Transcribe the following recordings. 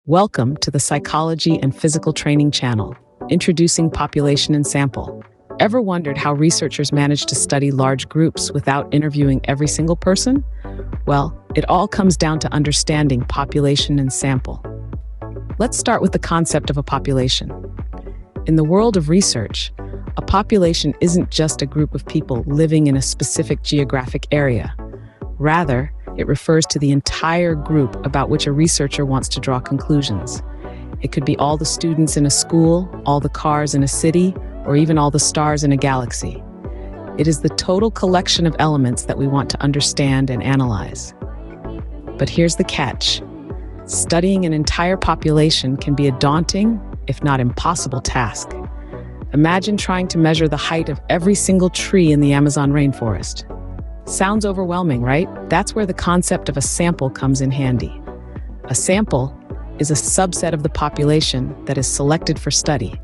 Welcome to the Psychology and Physical Training channel, introducing population and sample. Ever wondered how researchers manage to study large groups without interviewing every single person? Well, it all comes down to understanding population and sample. Let's start with the concept of a population. In the world of research, a population isn't just a group of people living in a specific geographic area. Rather, it refers to the entire group about which a researcher wants to draw conclusions. It could be all the students in a school, all the cars in a city, or even all the stars in a galaxy. It is the total collection of elements that we want to understand and analyze. But here's the catch. Studying an entire population can be a daunting, if not impossible, task. Imagine trying to measure the height of every single tree in the Amazon rainforest. Sounds overwhelming, right? That's where the concept of a sample comes in handy. A sample is a subset of the population that is selected for study.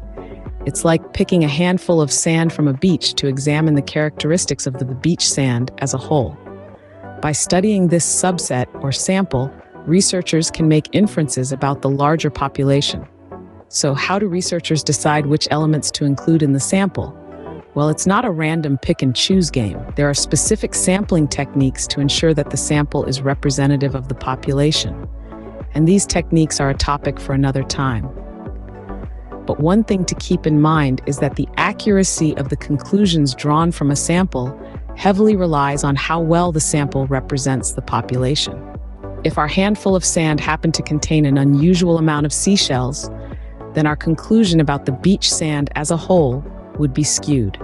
It's like picking a handful of sand from a beach to examine the characteristics of the beach sand as a whole. By studying this subset or sample, researchers can make inferences about the larger population. So how do researchers decide which elements to include in the sample? Well, it's not a random pick-and-choose game. There are specific sampling techniques to ensure that the sample is representative of the population. And these techniques are a topic for another time. But one thing to keep in mind is that the accuracy of the conclusions drawn from a sample heavily relies on how well the sample represents the population. If our handful of sand happened to contain an unusual amount of seashells, then our conclusion about the beach sand as a whole would be skewed.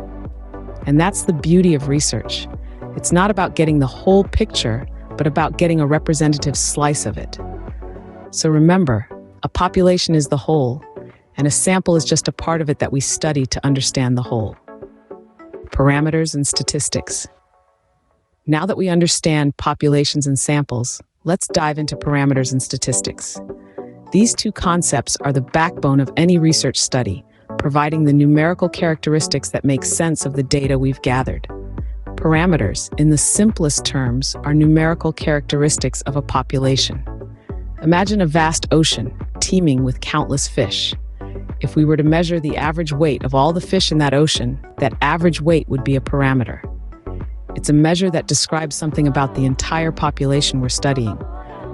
And that's the beauty of research. It's not about getting the whole picture, but about getting a representative slice of it. So remember, a population is the whole, and a sample is just a part of it that we study to understand the whole. Parameters and statistics. Now that we understand populations and samples, let's dive into parameters and statistics. These two concepts are the backbone of any research study, providing the numerical characteristics that make sense of the data we've gathered. Parameters, in the simplest terms, are numerical characteristics of a population. Imagine a vast ocean, teeming with countless fish. If we were to measure the average weight of all the fish in that ocean, that average weight would be a parameter. It's a measure that describes something about the entire population we're studying.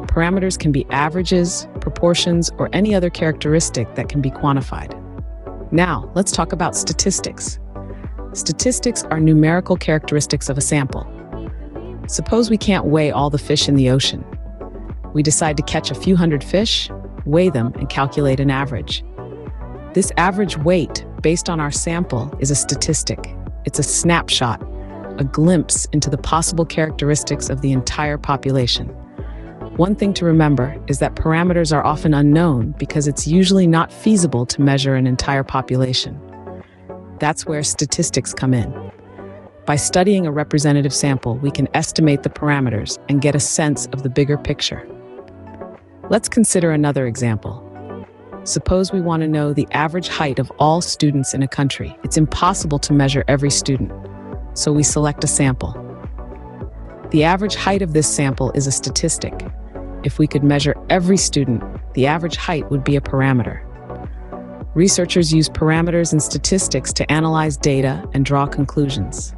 Parameters can be averages, proportions, or any other characteristic that can be quantified. Now, let's talk about statistics. Statistics are numerical characteristics of a sample. Suppose we can't weigh all the fish in the ocean. We decide to catch a few hundred fish, weigh them, and calculate an average. This average weight, based on our sample, is a statistic. It's a snapshot, a glimpse into the possible characteristics of the entire population. One thing to remember is that parameters are often unknown because it's usually not feasible to measure an entire population. That's where statistics come in. By studying a representative sample, we can estimate the parameters and get a sense of the bigger picture. Let's consider another example. Suppose we want to know the average height of all students in a country. It's impossible to measure every student, so we select a sample. The average height of this sample is a statistic. If we could measure every student, the average height would be a parameter. Researchers use parameters and statistics to analyze data and draw conclusions.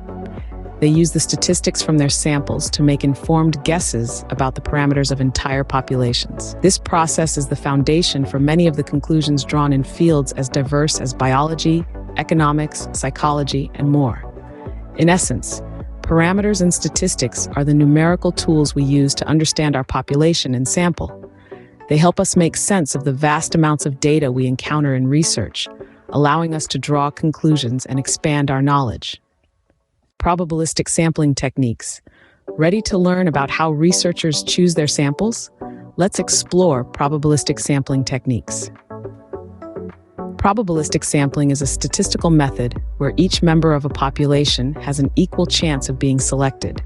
They use the statistics from their samples to make informed guesses about the parameters of entire populations. This process is the foundation for many of the conclusions drawn in fields as diverse as biology, economics, psychology, and more. In essence, parameters and statistics are the numerical tools we use to understand our population and sample. They help us make sense of the vast amounts of data we encounter in research, allowing us to draw conclusions and expand our knowledge. Probabilistic sampling techniques. Ready to learn about how researchers choose their samples? Let's explore probabilistic sampling techniques. Probabilistic sampling is a statistical method where each member of a population has an equal chance of being selected.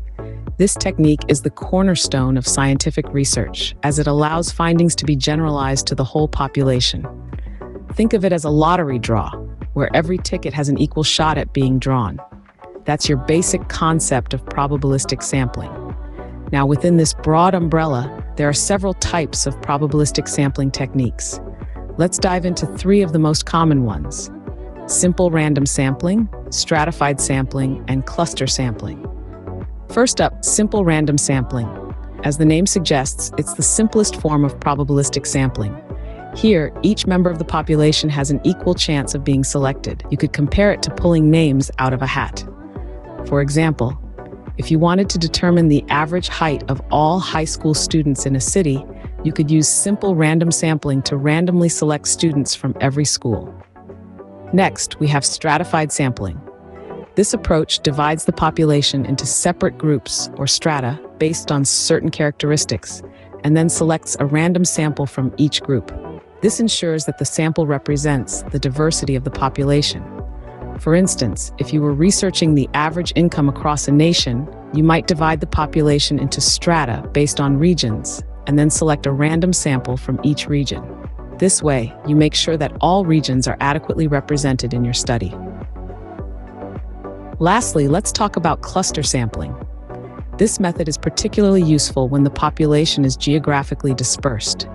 This technique is the cornerstone of scientific research, as it allows findings to be generalized to the whole population. Think of it as a lottery draw, where every ticket has an equal shot at being drawn. That's your basic concept of probabilistic sampling. Now, within this broad umbrella, There are several types of probabilistic sampling techniques. Let's dive into 3 of the most common ones: simple random sampling, stratified sampling, and cluster sampling. First up, simple random sampling. As the name suggests, it's the simplest form of probabilistic sampling. Here, each member of the population has an equal chance of being selected. You could compare it to pulling names out of a hat. For example, if you wanted to determine the average height of all high school students in a city, you could use simple random sampling to randomly select students from every school. Next, we have stratified sampling. This approach divides the population into separate groups or strata based on certain characteristics, and then selects a random sample from each group. This ensures that the sample represents the diversity of the population. For instance, if you were researching the average income across a nation, you might divide the population into strata based on regions, and then select a random sample from each region. This way, you make sure that all regions are adequately represented in your study. Lastly, let's talk about cluster sampling. This method is particularly useful when the population is geographically dispersed.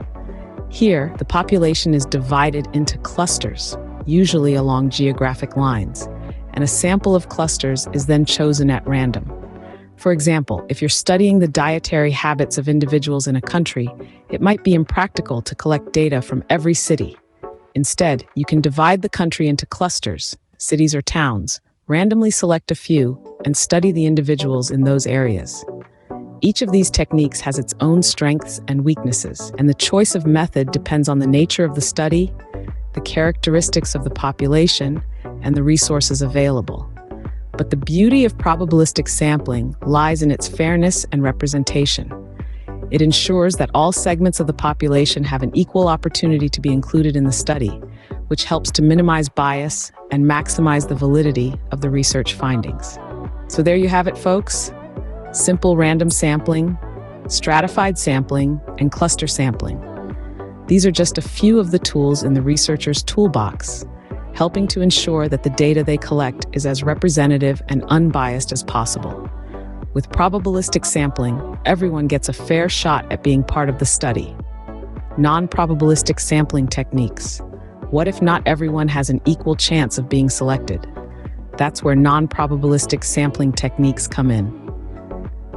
Here, the population is divided into clusters, usually along geographic lines, and a sample of clusters is then chosen at random. For example, if you're studying the dietary habits of individuals in a country, it might be impractical to collect data from every city. Instead, you can divide the country into clusters, cities or towns, randomly select a few, and study the individuals in those areas. Each of these techniques has its own strengths and weaknesses, and the choice of method depends on the nature of the study, the characteristics of the population, and the resources available. But the beauty of probabilistic sampling lies in its fairness and representation. It ensures that all segments of the population have an equal opportunity to be included in the study, which helps to minimize bias and maximize the validity of the research findings. So there you have it, folks. Simple random sampling, stratified sampling, and cluster sampling. These are just a few of the tools in the researcher's toolbox, helping to ensure that the data they collect is as representative and unbiased as possible. With probabilistic sampling, everyone gets a fair shot at being part of the study. Non-probabilistic sampling techniques. What if not everyone has an equal chance of being selected? That's where non-probabilistic sampling techniques come in.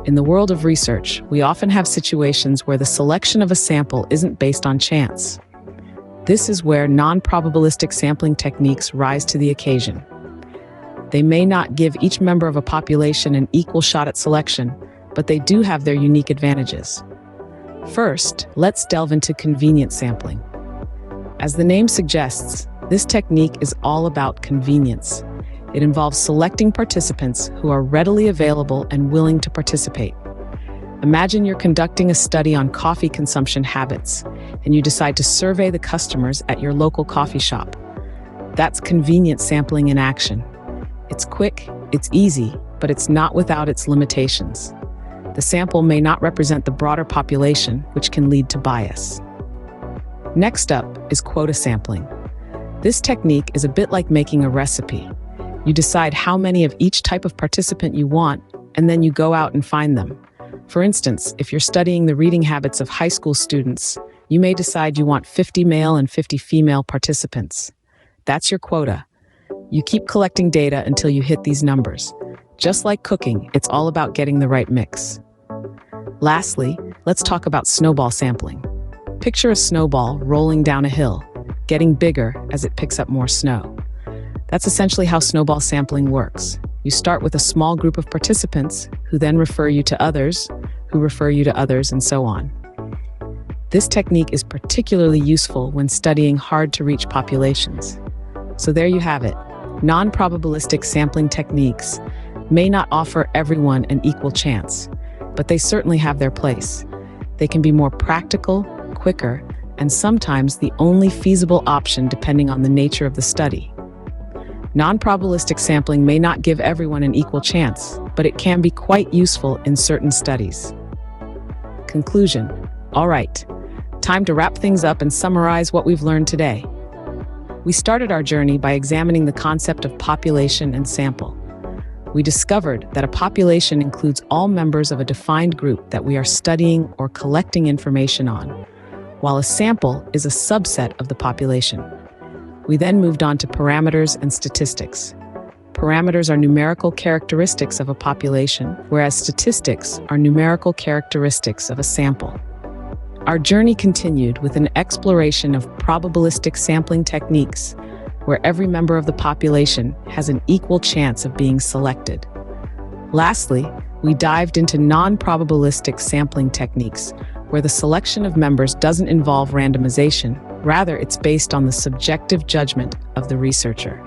In the world of research, we often have situations where the selection of a sample isn't based on chance. This is where non-probabilistic sampling techniques rise to the occasion. They may not give each member of a population an equal shot at selection, but they do have their unique advantages. First, let's delve into convenience sampling. As the name suggests, this technique is all about convenience. It involves selecting participants who are readily available and willing to participate. Imagine you're conducting a study on coffee consumption habits, and you decide to survey the customers at your local coffee shop. That's convenience sampling in action. It's quick, it's easy, but it's not without its limitations. The sample may not represent the broader population, which can lead to bias. Next up is quota sampling. This technique is a bit like making a recipe. You decide how many of each type of participant you want, and then you go out and find them. For instance, if you're studying the reading habits of high school students, you may decide you want 50 male and 50 female participants. That's your quota. You keep collecting data until you hit these numbers. Just like cooking, it's all about getting the right mix. Lastly, let's talk about snowball sampling. Picture a snowball rolling down a hill, getting bigger as it picks up more snow. That's essentially how snowball sampling works. You start with a small group of participants who then refer you to others, who refer you to others, and so on. This technique is particularly useful when studying hard-to-reach populations. So there you have it. Non-probabilistic sampling techniques may not offer everyone an equal chance, but they certainly have their place. They can be more practical, quicker, and sometimes the only feasible option depending on the nature of the study. Non-probabilistic sampling may not give everyone an equal chance, but it can be quite useful in certain studies. Conclusion. All right, time to wrap things up and summarize what we've learned today. We started our journey by examining the concept of population and sample. We discovered that a population includes all members of a defined group that we are studying or collecting information on, while a sample is a subset of the population. We then moved on to parameters and statistics. Parameters are numerical characteristics of a population, whereas statistics are numerical characteristics of a sample. Our journey continued with an exploration of probabilistic sampling techniques, where every member of the population has an equal chance of being selected. Lastly, we dived into non-probabilistic sampling techniques, where the selection of members doesn't involve randomization, rather it's based on the subjective judgment of the researcher.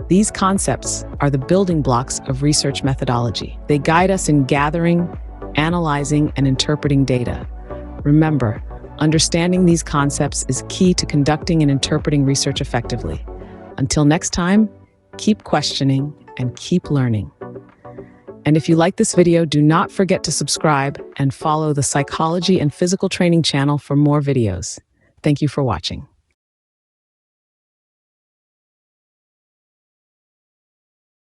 These concepts are the building blocks of research methodology. They guide us in gathering, analyzing, and interpreting data. Remember, understanding these concepts is key to conducting and interpreting research effectively. Until next time, keep questioning and keep learning. And if you like this video, do not forget to subscribe and follow the Psychology and Physical Training channel for more videos. Thank you for watching.